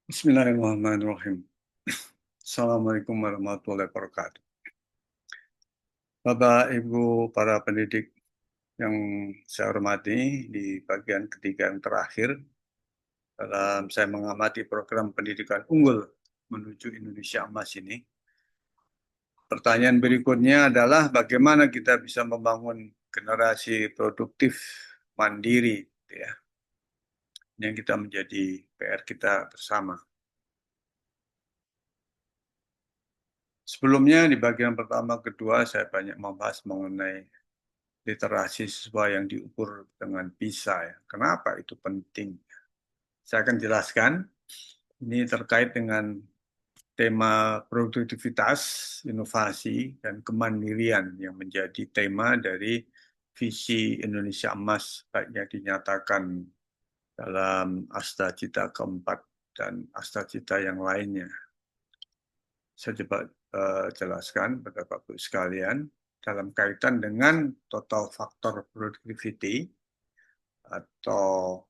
Bismillahirrahmanirrahim. Assalamualaikum warahmatullahi wabarakatuh. Bapak, Ibu, para pendidik yang saya hormati, di bagian ketiga yang terakhir, dalam saya mengamati program pendidikan unggul menuju Indonesia Emas ini, pertanyaan berikutnya adalah bagaimana kita bisa membangun generasi produktif mandiri, gitu ya, yang kita menjadi PR kita bersama. Sebelumnya di bagian pertama kedua saya banyak membahas mengenai literasi siswa yang diukur dengan PISA ya. Kenapa itu penting? Saya akan jelaskan. Ini terkait dengan tema produktivitas, inovasi, dan kemandirian yang menjadi tema dari visi Indonesia Emas, baiknya dinyatakan dalam Asta Cita keempat dan Asta Cita yang lainnya. Saya coba jelaskan pada Bapak-Ibu sekalian dalam kaitan dengan total faktor productivity atau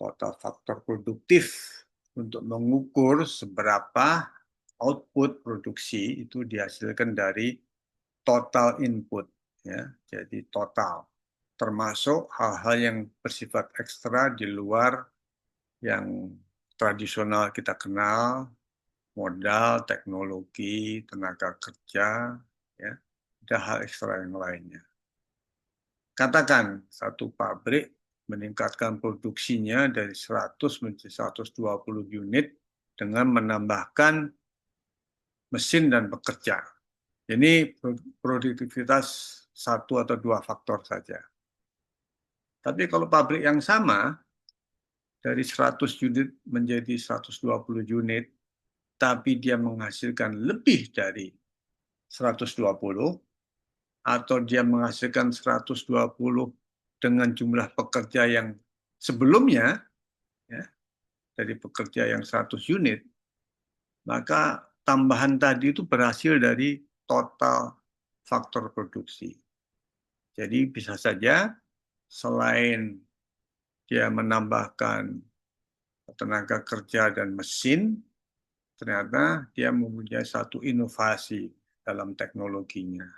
total faktor produktif untuk mengukur seberapa output produksi itu dihasilkan dari total input ya. Jadi total termasuk hal-hal yang bersifat ekstra di luar yang tradisional kita kenal, modal, teknologi, tenaga kerja, ya, ada hal ekstra yang lainnya. Katakan satu pabrik meningkatkan produksinya dari 100 menjadi 120 unit dengan menambahkan mesin dan pekerja. Ini produktivitas satu atau dua faktor saja. Tapi kalau pabrik yang sama dari 100 unit menjadi 120 unit, tapi dia menghasilkan lebih dari 120, atau dia menghasilkan 120 dengan jumlah pekerja yang sebelumnya, ya, dari pekerja yang 100 unit, maka tambahan tadi itu berhasil dari total faktor produksi. Jadi bisa saja selain dia menambahkan tenaga kerja dan mesin, ternyata dia mempunyai satu inovasi dalam teknologinya.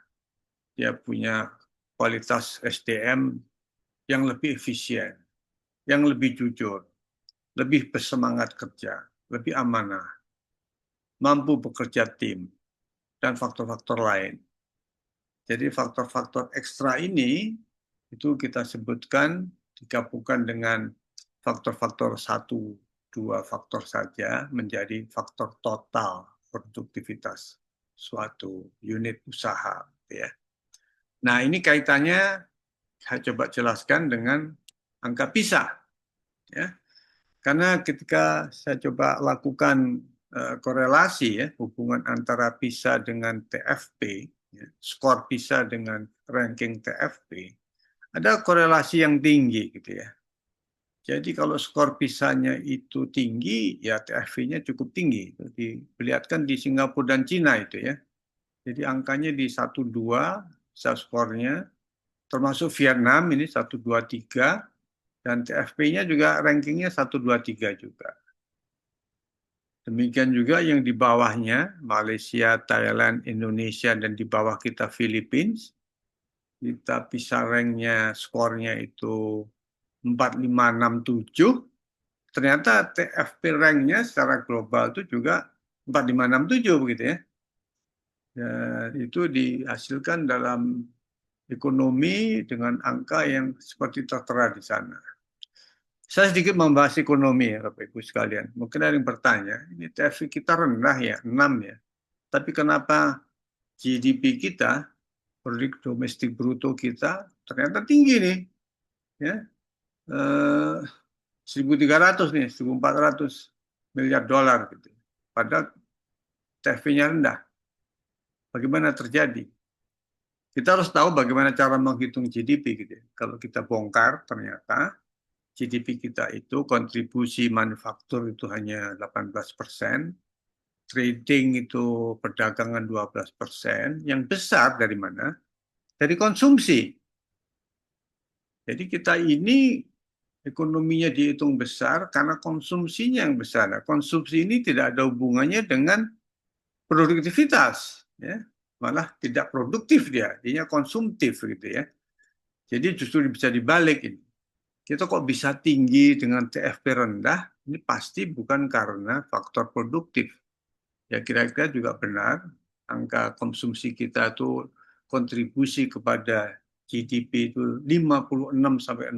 Dia punya kualitas SDM yang lebih efisien, yang lebih jujur, lebih bersemangat kerja, lebih amanah, mampu bekerja tim, dan faktor-faktor lain. Jadi faktor-faktor ekstra ini itu kita sebutkan digabungkan dengan faktor-faktor satu, dua faktor saja menjadi faktor total produktivitas suatu unit usaha. Ya. Nah ini kaitannya saya coba jelaskan dengan angka PISA. Ya. Karena ketika saya coba lakukan korelasi ya, hubungan antara PISA dengan TFP, ya, skor PISA dengan ranking TFP, ada korelasi yang tinggi gitu ya. Jadi kalau skor PISA-nya itu tinggi, ya TFP-nya cukup tinggi. Diperlihatkan di Singapura dan Cina itu ya. Jadi angkanya di 1,2 bisa skornya, termasuk Vietnam ini 1,23, dan TFP-nya juga rankingnya 1,23 juga. Demikian juga yang di bawahnya, Malaysia, Thailand, Indonesia, dan di bawah kita Philippines. Kita bisa ranknya, skornya itu 4,567. Ternyata TFP ranknya secara global itu juga 4,567 begitu ya. Dan itu dihasilkan dalam ekonomi dengan angka yang seperti tertera di sana. Saya sedikit membahas ekonomi ya Bapak Ibu sekalian. Mungkin ada yang bertanya, ini TFP kita rendah ya, 6 ya. Tapi kenapa GDP kita, produk domestik bruto kita ternyata tinggi nih, ya, 1.300 nih, 1.400 miliar dolar gitu. Padahal TFP-nya rendah. Bagaimana terjadi? Kita harus tahu bagaimana cara menghitung GDP gitu. Kalau kita bongkar ternyata GDP kita itu kontribusi manufaktur itu hanya 18%, trading itu perdagangan 12%, yang besar dari mana? Dari konsumsi. Jadi kita ini ekonominya dihitung besar karena konsumsinya yang besar. Nah, konsumsi ini tidak ada hubungannya dengan produktivitas, ya. Malah tidak produktif dia, dia konsumtif gitu ya. Jadi justru bisa dibalik ini. Kita kok bisa tinggi dengan TFP rendah, ini pasti bukan karena faktor produktif. Ya kira-kira juga benar, angka konsumsi kita itu kontribusi kepada GDP itu 56-60%,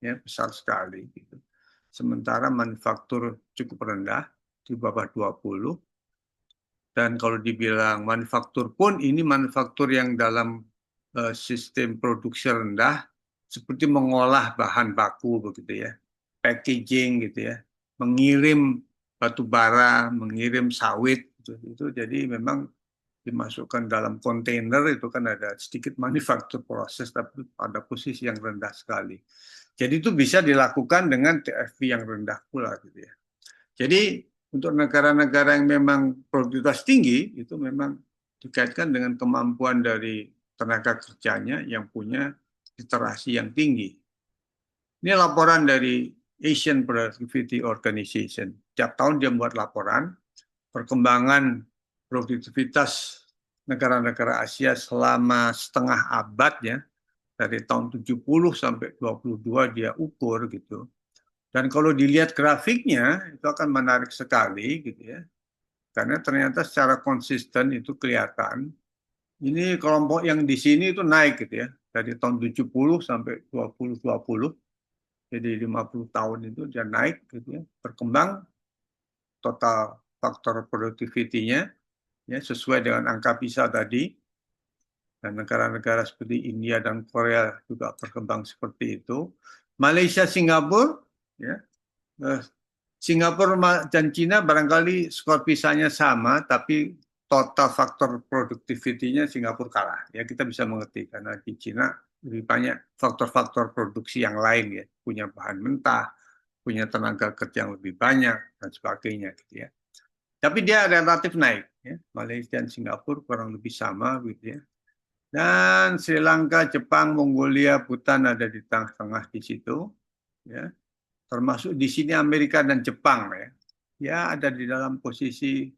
ya besar sekali. Gitu. Sementara manufaktur cukup rendah, di bawah 20. Dan kalau dibilang manufaktur pun ini manufaktur yang dalam sistem produksi rendah, seperti mengolah bahan baku begitu ya, packaging gitu ya, mengirim batu bara, mengirim sawit gitu. Itu jadi memang dimasukkan dalam kontainer itu kan ada sedikit manufaktur proses tapi pada posisi yang rendah sekali. Jadi itu bisa dilakukan dengan TFP yang rendah pula gitu ya. Jadi untuk negara-negara yang memang produktivitas tinggi itu memang dikaitkan dengan kemampuan dari tenaga kerjanya yang punya literasi yang tinggi. Ini laporan dari Asian Productivity Organization. Tiap tahun dia membuat laporan perkembangan produktivitas negara-negara Asia selama setengah abad ya, dari tahun 70 sampai 22 dia ukur gitu. Dan kalau dilihat grafiknya itu akan menarik sekali gitu ya. Karena ternyata secara konsisten itu kelihatan ini kelompok yang di sini itu naik gitu ya. Dari tahun 70 sampai 2020. Jadi 50 tahun itu dia naik gitu ya. Berkembang total faktor productivity-nya ya sesuai dengan angka PISA tadi. Dan negara-negara seperti India dan Korea juga berkembang seperti itu. Malaysia, Singapura ya. Singapura dan Cina barangkali skor PISA-nya sama, tapi total faktor productivity-nya Singapura kalah. Ya kita bisa mengerti karena di Cina lebih banyak faktor-faktor produksi yang lain ya, punya bahan mentah, punya tenaga kerja yang lebih banyak dan sebagainya gitu ya. Tapi dia relatif naik ya. Malaysia dan Singapura kurang lebih sama gitu ya. Dan Sri Lanka, Jepang, Mongolia, Bhutan ada di tengah-tengah di situ ya. Termasuk di sini Amerika dan Jepang ya. Ya ada di dalam posisi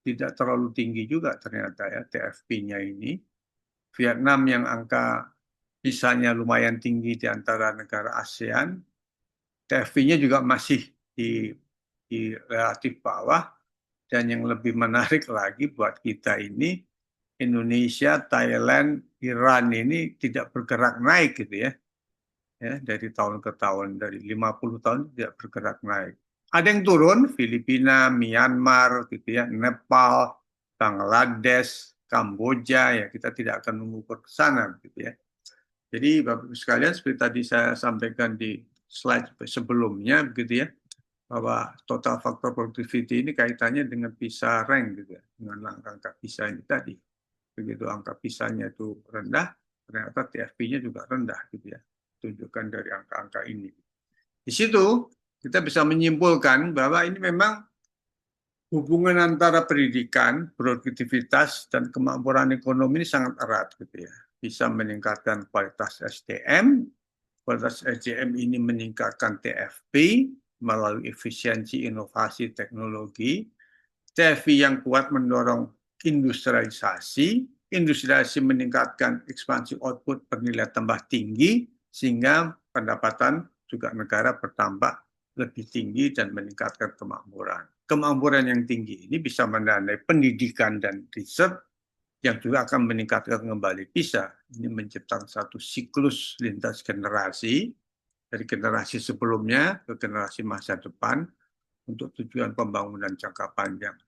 tidak terlalu tinggi juga ternyata ya TFP-nya ini. Vietnam yang angka pisahnya lumayan tinggi di antara negara ASEAN. TFP-nya juga masih di relatif bawah. Dan yang lebih menarik lagi buat kita ini, Indonesia, Thailand, Iran ini tidak bergerak naik gitu ya. Ya, dari tahun ke tahun, dari 50 tahun tidak bergerak naik. Ada yang turun, Filipina, Myanmar, gitu ya, Nepal, Bangladesh, Kamboja, ya kita tidak akan mengukur ke sana, gitu ya. Jadi Bapak Ibu sekalian, seperti tadi saya sampaikan di slide sebelumnya, begitu ya, bahwa total faktor productivity ini kaitannya dengan PISA rank, gitu ya, dengan angka PISA ini tadi. Begitu angka PISA-nya itu rendah, ternyata TFP-nya juga rendah, gitu ya. Tunjukkan dari angka-angka ini. Di situ kita bisa menyimpulkan bahwa ini memang hubungan antara pendidikan, produktivitas, dan kemampuan ekonomi ini sangat erat gitu ya. Bisa meningkatkan kualitas SDM, kualitas SDM ini meningkatkan TFP melalui efisiensi inovasi teknologi, TFP yang kuat mendorong industrialisasi, industrialisasi meningkatkan ekspansi output bernilai tambah tinggi, sehingga pendapatan juga negara bertambah lebih tinggi dan meningkatkan kemakmuran. Kemakmuran yang tinggi ini bisa mendanai pendidikan dan riset yang juga akan meningkatkan kembali PISA. Ini menciptakan satu siklus lintas generasi, dari generasi sebelumnya ke generasi masa depan untuk tujuan pembangunan jangka panjang.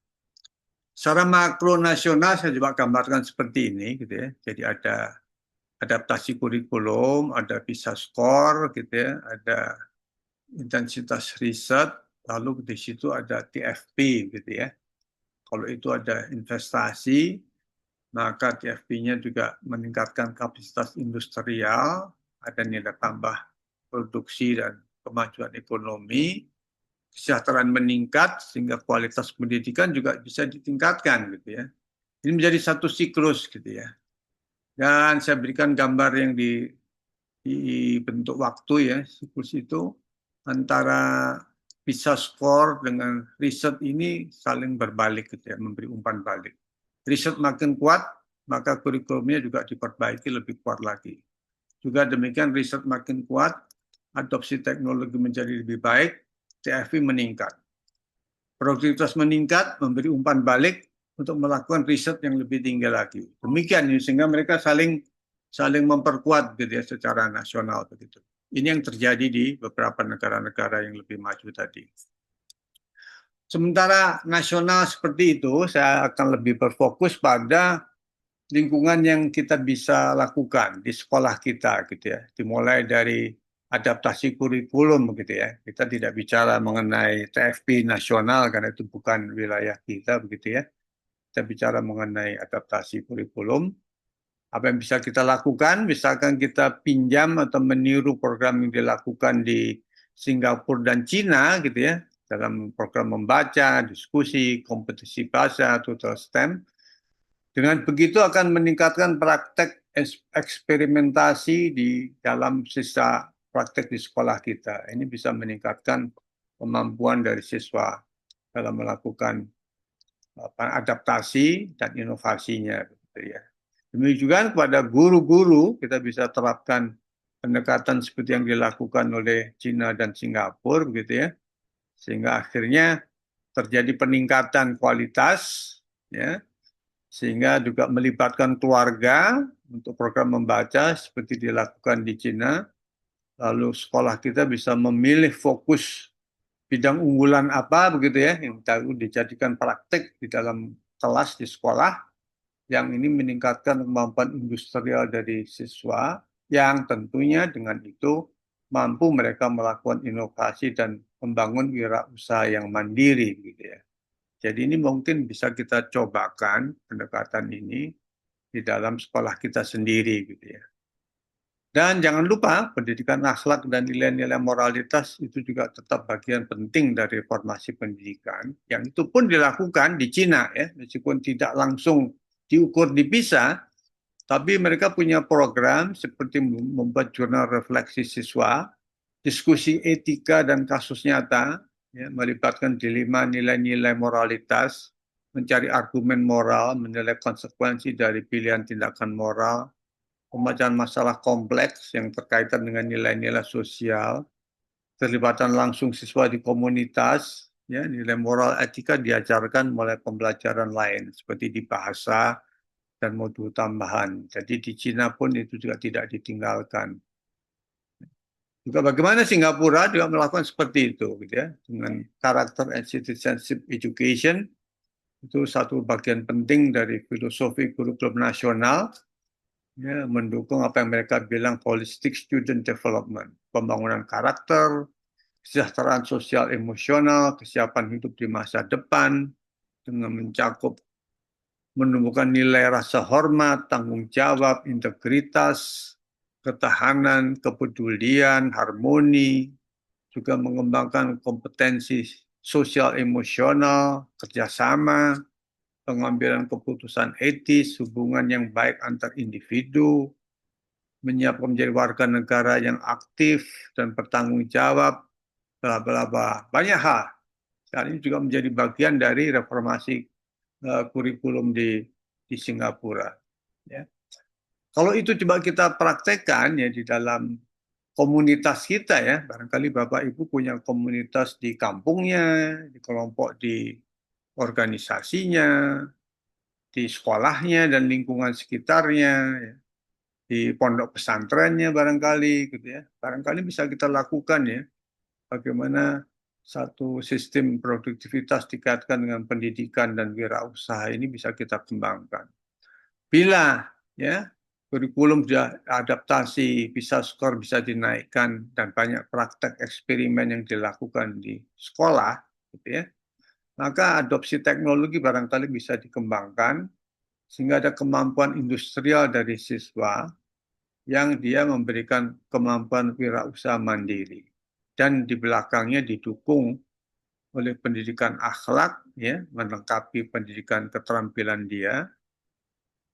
Secara makro nasional saya juga gambarkan seperti ini, gitu ya. Jadi ada adaptasi kurikulum, ada PISA score, gitu ya, ada intensitas riset, lalu di situ ada TFP, gitu ya. Kalau itu ada investasi, maka TFP-nya juga meningkatkan kapasitas industrial, ada nilai tambah produksi dan kemajuan ekonomi, kesejahteraan meningkat sehingga kualitas pendidikan juga bisa ditingkatkan gitu ya. Ini menjadi satu siklus gitu ya. Dan saya berikan gambar yang di bentuk waktu ya, siklus itu antara bisa skor dengan riset ini saling berbalik gitu ya, memberi umpan balik. Riset makin kuat, maka kurikulumnya juga diperbaiki lebih kuat lagi. Juga demikian riset makin kuat, adopsi teknologi menjadi lebih baik, TFI meningkat. Produktivitas meningkat, memberi umpan balik untuk melakukan riset yang lebih tinggi lagi. Demikian sehingga mereka saling memperkuat gitu ya secara nasional begitu. Ini yang terjadi di beberapa negara-negara yang lebih maju tadi. Sementara nasional seperti itu, saya akan lebih berfokus pada lingkungan yang kita bisa lakukan di sekolah kita gitu ya. Dimulai dari adaptasi kurikulum begitu ya. Kita tidak bicara mengenai TFP nasional karena itu bukan wilayah kita begitu ya. Kita bicara mengenai adaptasi kurikulum. Apa yang bisa kita lakukan? Misalkan kita pinjam atau meniru program yang dilakukan di Singapura dan Cina gitu ya. Dalam program membaca, diskusi, kompetisi bahasa, tutor STEM. Dengan begitu akan meningkatkan praktek eksperimentasi di dalam sisa praktek di sekolah kita. Ini bisa meningkatkan kemampuan dari siswa dalam melakukan adaptasi dan inovasinya. Gitu ya. Demikian kepada guru-guru kita bisa terapkan pendekatan seperti yang dilakukan oleh Cina dan Singapura, begitu ya, sehingga akhirnya terjadi peningkatan kualitas, ya, sehingga juga melibatkan keluarga untuk program membaca seperti dilakukan di Cina. Lalu sekolah kita bisa memilih fokus bidang unggulan apa begitu ya yang dijadikan praktek di dalam kelas di sekolah yang ini meningkatkan kemampuan industrial dari siswa yang tentunya dengan itu mampu mereka melakukan inovasi dan membangun wirausaha yang mandiri gitu ya. Jadi ini mungkin bisa kita cobakan pendekatan ini di dalam sekolah kita sendiri gitu ya. Dan jangan lupa pendidikan akhlak dan nilai-nilai moralitas itu juga tetap bagian penting dari formasi pendidikan. Yang itu pun dilakukan di Cina ya, meskipun tidak langsung diukur dipisah, tapi mereka punya program seperti membuat jurnal refleksi siswa, diskusi etika dan kasus nyata, ya, melibatkan dilema nilai-nilai moralitas, mencari argumen moral, menilai konsekuensi dari pilihan tindakan moral, pembacaan masalah kompleks yang berkaitan dengan nilai-nilai sosial, terlibatan langsung siswa di komunitas, ya, nilai moral etika diajarkan mulai pembelajaran lain seperti di bahasa dan modul tambahan. Jadi di Cina pun itu juga tidak ditinggalkan. Juga bagaimana Singapura juga melakukan seperti itu, gitu ya, dengan karakter and citizenship education itu satu bagian penting dari filosofi kurikulum nasional, ya, mendukung apa yang mereka bilang holistic student development, pembangunan karakter, kesejahteraan sosial emosional, kesiapan hidup di masa depan, dengan mencakup menumbuhkan nilai rasa hormat, tanggung jawab, integritas, ketahanan, kepedulian, harmoni, juga mengembangkan kompetensi sosial emosional, kerjasama, pengambilan keputusan etis, hubungan yang baik antar individu, menyiapkan menjadi warga negara yang aktif dan bertanggung jawab, bla bla bla. Banyak hal. Dan ini juga menjadi bagian dari reformasi kurikulum di Singapura. Ya. Kalau itu coba kita praktekkan ya di dalam komunitas kita ya, barangkali Bapak Ibu punya komunitas di kampungnya, di kelompok di organisasinya, di sekolahnya dan lingkungan sekitarnya, ya, di pondok pesantrennya barangkali gitu ya. Barangkali bisa kita lakukan ya, bagaimana satu sistem produktivitas dikaitkan dengan pendidikan dan wirausaha ini bisa kita kembangkan. Bila ya kurikulum sudah adaptasi, bisa skor bisa dinaikkan dan banyak praktek eksperimen yang dilakukan di sekolah, gitu ya, maka adopsi teknologi barangkali bisa dikembangkan sehingga ada kemampuan industrial dari siswa yang dia memberikan kemampuan wirausaha mandiri dan di belakangnya didukung oleh pendidikan akhlak, ya, melengkapi pendidikan keterampilan dia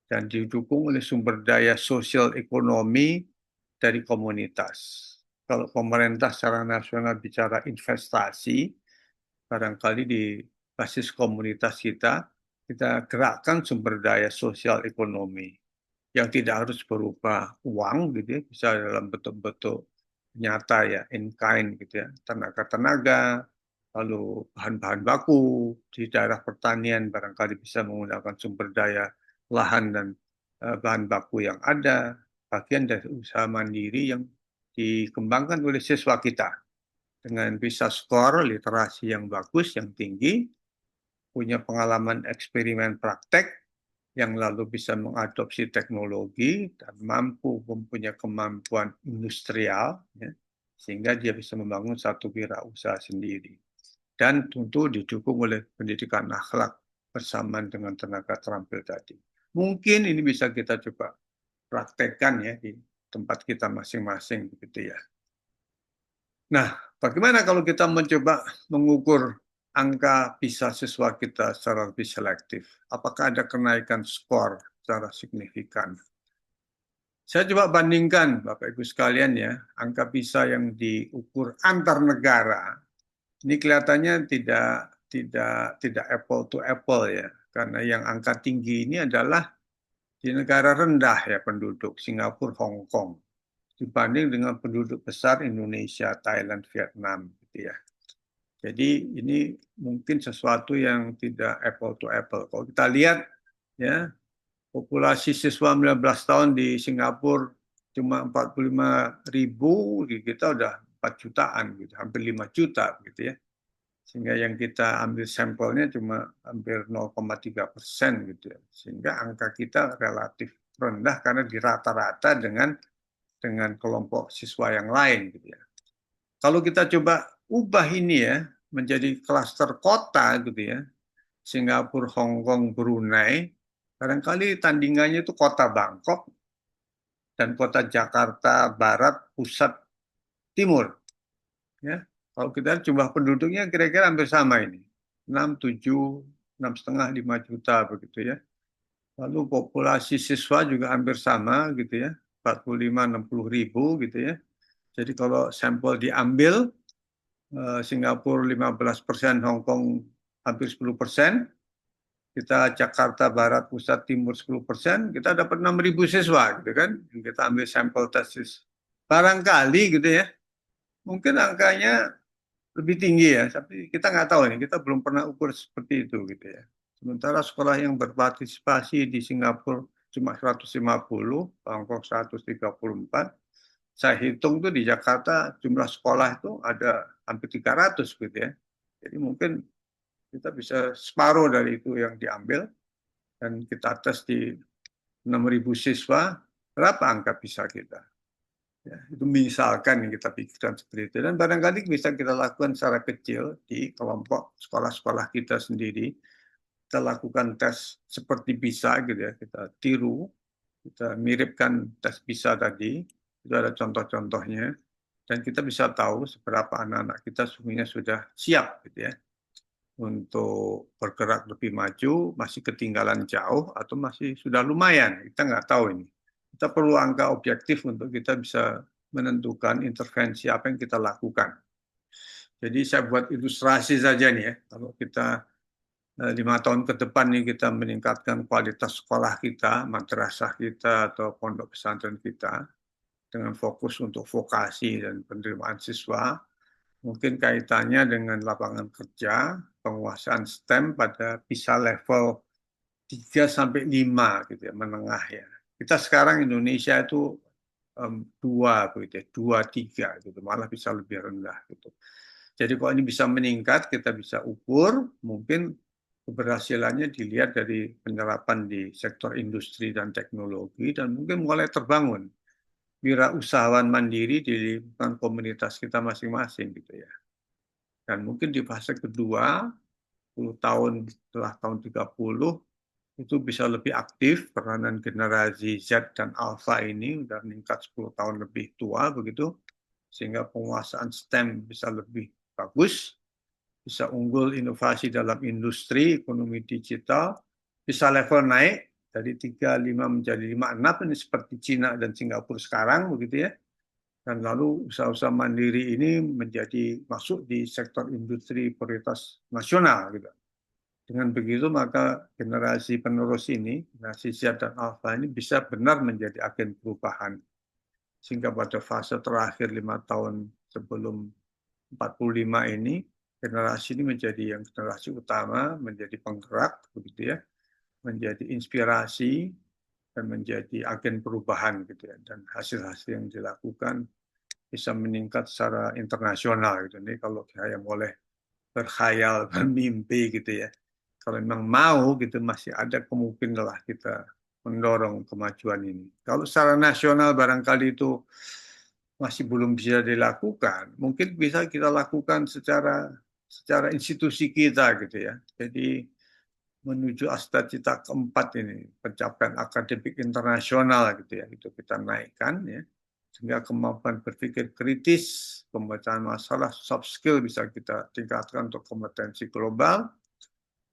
dan didukung oleh sumber daya sosial ekonomi dari komunitas. Kalau pemerintah secara nasional bicara investasi, barangkali di basis komunitas kita gerakkan sumber daya sosial ekonomi yang tidak harus berupa uang gitu ya, bisa dalam bentuk-bentuk nyata ya, in kind gitu ya, tenaga-tenaga, lalu bahan-bahan baku di daerah pertanian barangkali bisa menggunakan sumber daya lahan dan bahan baku yang ada, bagian dari usaha mandiri yang dikembangkan oleh siswa kita dengan bisa skor literasi yang bagus, yang tinggi, punya pengalaman eksperimen praktek, yang lalu bisa mengadopsi teknologi dan mampu mempunyai kemampuan industrial, ya, sehingga dia bisa membangun satu wirausaha sendiri. Dan tentu didukung oleh pendidikan akhlak bersamaan dengan tenaga terampil tadi. Mungkin ini bisa kita coba praktekkan ya di tempat kita masing-masing begitu ya. Nah, bagaimana kalau kita mencoba mengukur angka PISA siswa kita secara lebih selektif? Apakah ada kenaikan skor secara signifikan? Saya coba bandingkan, Bapak Ibu sekalian ya, angka PISA yang diukur antar negara. Ini kelihatannya tidak apple to apple ya, karena yang angka tinggi ini adalah di negara rendah ya penduduk, Singapura, Hong Kong, dibanding dengan penduduk besar Indonesia, Thailand, Vietnam, gitu ya. Jadi ini mungkin sesuatu yang tidak apple to apple. Kalau kita lihat ya, populasi siswa 19 tahun di Singapura cuma 45.000, di kita udah 4 jutaan gitu, hampir 5 juta gitu ya. Sehingga yang kita ambil sampelnya cuma hampir 0,3% gitu ya. Sehingga angka kita relatif rendah karena dirata-rata dengan kelompok siswa yang lain gitu ya. Kalau kita coba ubah ini ya menjadi klaster kota gitu ya, Singapura, Hong Kong, Brunei, barangkali tandingannya itu kota Bangkok dan kota Jakarta Barat, Pusat, Timur. Ya, kalau kita jumlah penduduknya kira-kira hampir sama ini, 6, 7, 6,5, 5 juta begitu ya. Lalu populasi siswa juga hampir sama gitu ya, 45, 60 ribu gitu ya. Jadi kalau sampel diambil, Singapura 15%, Hong Kong hampir 10%, kita Jakarta Barat, Pusat, Timur 10%, kita dapat 6.000 siswa gitu kan. Kita ambil sampel tesis. Barangkali gitu ya, mungkin angkanya lebih tinggi ya, tapi kita nggak tahu nih, kita belum pernah ukur seperti itu gitu ya. Sementara sekolah yang berpartisipasi di Singapura cuma 150, Bangkok 134, saya hitung tuh di Jakarta jumlah sekolah itu ada hampir 300 gitu ya. Jadi mungkin kita bisa separuh dari itu yang diambil dan kita tes di 6.000 siswa, berapa angka PISA kita? Ya, itu misalkan yang kita pikirkan seperti itu. Dan barangkali bisa kita lakukan secara kecil di kelompok sekolah-sekolah kita sendiri. Kita lakukan tes seperti PISA gitu ya, kita tiru, kita miripkan tes PISA tadi, itu ada contoh-contohnya, dan kita bisa tahu seberapa anak-anak kita sesungguhnya sudah siap gitu ya untuk bergerak lebih maju, masih ketinggalan jauh atau masih sudah lumayan, kita nggak tahu ini. Kita perlu angka objektif untuk kita bisa menentukan intervensi apa yang kita lakukan. Jadi saya buat ilustrasi saja nih ya, kalau kita 5 tahun ke depan nih kita meningkatkan kualitas sekolah kita, madrasah kita atau pondok pesantren kita dengan fokus untuk vokasi dan penerimaan siswa, mungkin kaitannya dengan lapangan kerja, penguasaan STEM pada bisa level 3 sampai 5 gitu ya, menengah ya. Kita sekarang Indonesia itu 2 begitu ya, 2, 3 gitu, malah bisa lebih rendah gitu. Jadi kalau ini bisa meningkat, kita bisa ukur, mungkin keberhasilannya dilihat dari penerapan di sektor industri dan teknologi dan mungkin mulai terbangun wirausahawan mandiri di lingkungan komunitas kita masing-masing gitu ya. Dan mungkin di fase kedua, 10 tahun setelah tahun 30, itu bisa lebih aktif, peranan generasi Z dan Alpha ini udah meningkat 10 tahun lebih tua begitu, sehingga penguasaan STEM bisa lebih bagus, bisa unggul inovasi dalam industri, ekonomi digital, bisa level naik dari 3, 5 menjadi 5, 6, ini seperti Cina dan Singapura sekarang begitu ya. Dan lalu usaha-usaha mandiri ini menjadi masuk di sektor industri prioritas nasional gitu. Dengan begitu maka generasi penerus ini, generasi Z dan Alpha ini bisa benar menjadi agen perubahan. Sehingga pada fase terakhir 5 tahun sebelum 45 ini, generasi ini menjadi yang generasi utama, menjadi penggerak, begitu ya, menjadi inspirasi dan menjadi agen perubahan gitu ya. Dan hasil-hasil yang dilakukan bisa meningkat secara internasional gitu. Ini kalau saya boleh berkhayal, bermimpi gitu ya. Kalau memang mau gitu masih ada kemungkinan lah kita mendorong kemajuan ini. Kalau secara nasional barangkali itu masih belum bisa dilakukan, mungkin bisa kita lakukan secara institusi kita gitu ya. Jadi menuju cita keempat ini, pencapaian akademik internasional gitu ya, itu kita naikkan ya. Sehingga kemampuan berpikir kritis, pemecahان masalah, soft skill bisa kita tingkatkan untuk kompetensi global,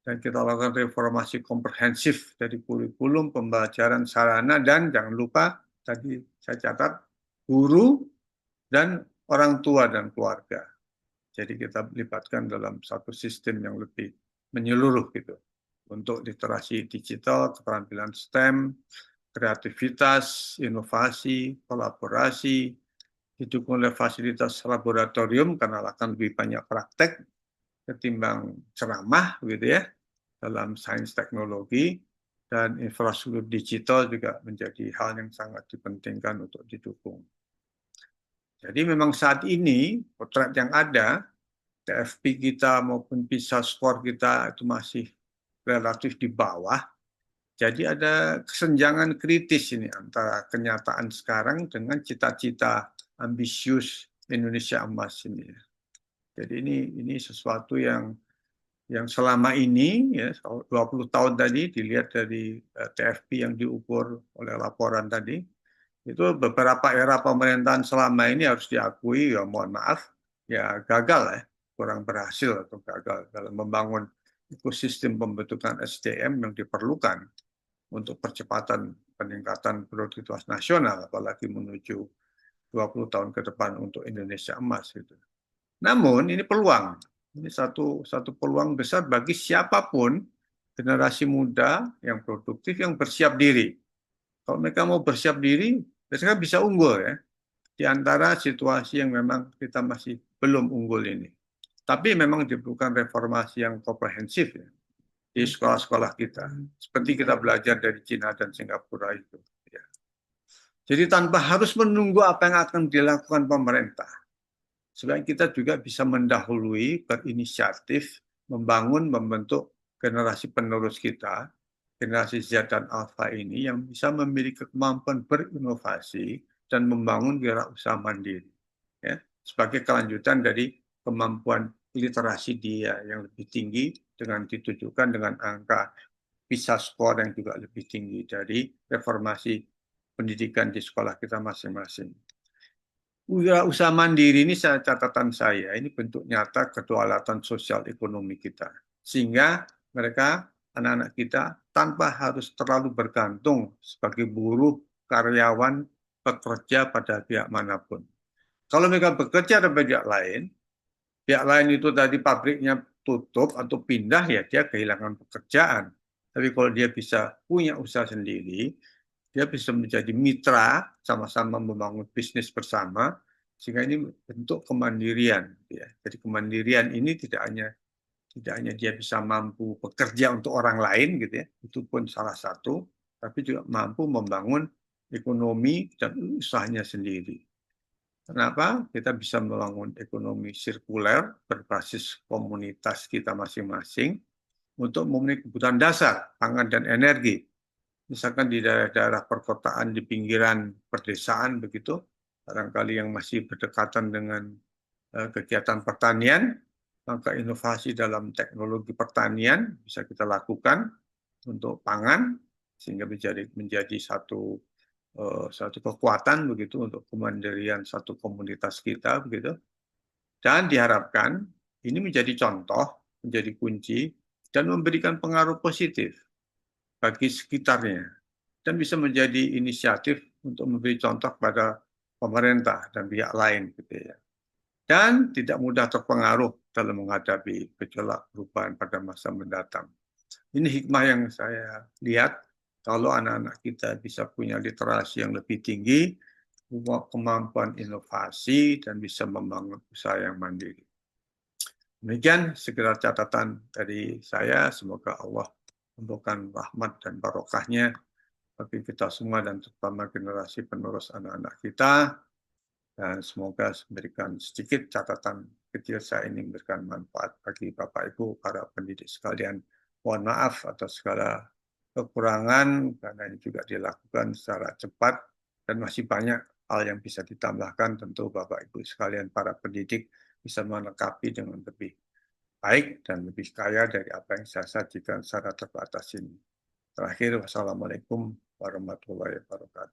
dan kita lakukan reformasi komprehensif dari kurikulum, pembelajaran, sarana, dan jangan lupa tadi saya catat guru dan orang tua dan keluarga. Jadi kita libatkan dalam satu sistem yang lebih menyeluruh gitu untuk literasi digital, keterampilan STEM, kreativitas, inovasi, kolaborasi, didukung oleh fasilitas laboratorium karena akan lebih banyak praktek ketimbang ceramah gitu ya dalam sains teknologi, dan infrastruktur digital juga menjadi hal yang sangat dipentingkan untuk didukung. Jadi memang saat ini potret yang ada, TFP kita maupun PISA skor kita itu masih relatif di bawah. Jadi ada kesenjangan kritis ini antara kenyataan sekarang dengan cita-cita ambisius Indonesia emas ini. Jadi ini sesuatu yang selama ini ya 20 tahun tadi dilihat dari TFP yang diukur oleh laporan tadi, itu beberapa era pemerintahan selama ini harus diakui ya mohon maaf ya gagal ya, kurang berhasil atau gagal dalam membangun ekosistem pembentukan SDM yang diperlukan untuk percepatan peningkatan produktivitas nasional, apalagi menuju 20 tahun ke depan untuk Indonesia emas gitu. Namun ini peluang, ini satu peluang besar bagi siapapun generasi muda yang produktif yang bersiap diri. Kalau mereka mau bersiap diri, mereka bisa unggul ya di antara situasi yang memang kita masih belum unggul ini. Tapi memang diperlukan reformasi yang komprehensif ya di sekolah-sekolah kita. Seperti kita belajar dari Cina dan Singapura itu. Ya. Jadi tanpa harus menunggu apa yang akan dilakukan pemerintah. Supaya kita juga bisa mendahului, berinisiatif, membangun, membentuk generasi penerus kita, generasi Z dan Alpha ini yang bisa memiliki kemampuan berinovasi dan membangun wirausaha mandiri. Ya, sebagai kelanjutan dari kemampuan literasi dia yang lebih tinggi dengan ditujukan dengan angka PISA skor yang juga lebih tinggi dari reformasi pendidikan di sekolah kita masing-masing. Usaha mandiri ini catatan saya, ini bentuk nyata kedaulatan sosial ekonomi kita. Sehingga mereka, anak-anak kita, tanpa harus terlalu bergantung sebagai buruh, karyawan, pekerja pada pihak manapun. Kalau mereka bekerja pada pihak lain itu tadi pabriknya tutup atau pindah, ya dia kehilangan pekerjaan. Tapi kalau dia bisa punya usaha sendiri, dia bisa menjadi mitra, sama-sama membangun bisnis bersama, sehingga ini bentuk kemandirian. Ya. Jadi kemandirian ini tidak hanya dia bisa mampu bekerja untuk orang lain, gitu ya, itu pun salah satu, tapi juga mampu membangun ekonomi dan usahanya sendiri. Kenapa? Kita bisa membangun ekonomi sirkuler berbasis komunitas kita masing-masing untuk memenuhi kebutuhan dasar, pangan dan energi. Misalkan di daerah-daerah perkotaan di pinggiran perdesaan begitu, barangkali yang masih berdekatan dengan kegiatan pertanian, maka inovasi dalam teknologi pertanian bisa kita lakukan untuk pangan sehingga menjadi satu kekuatan begitu untuk kemandirian satu komunitas kita begitu. Dan diharapkan ini menjadi contoh, menjadi kunci dan memberikan pengaruh positif bagi sekitarnya dan bisa menjadi inisiatif untuk memberi contoh pada pemerintah dan pihak lain gitu ya. Dan tidak mudah terpengaruh dalam menghadapi gejolak perubahan pada masa mendatang. Ini hikmah yang saya lihat, kalau anak-anak kita bisa punya literasi yang lebih tinggi, kemampuan inovasi, dan bisa membangun usaha yang mandiri. Demikian segera catatan dari saya, semoga Allah memberikan rahmat dan barokahnya bagi kita semua dan terutama generasi penerus anak-anak kita, dan semoga memberikan sedikit catatan kecil saya ini memberikan manfaat bagi Bapak Ibu para pendidik sekalian. Mohon maaf atas segala kekurangan karena ini juga dilakukan secara cepat dan masih banyak hal yang bisa ditambahkan. Tentu Bapak Ibu sekalian para pendidik bisa melengkapi dengan lebih baik dan lebih kaya dari apa yang saya sajikan secara terbatas ini. Terakhir, wassalamualaikum warahmatullahi wabarakatuh.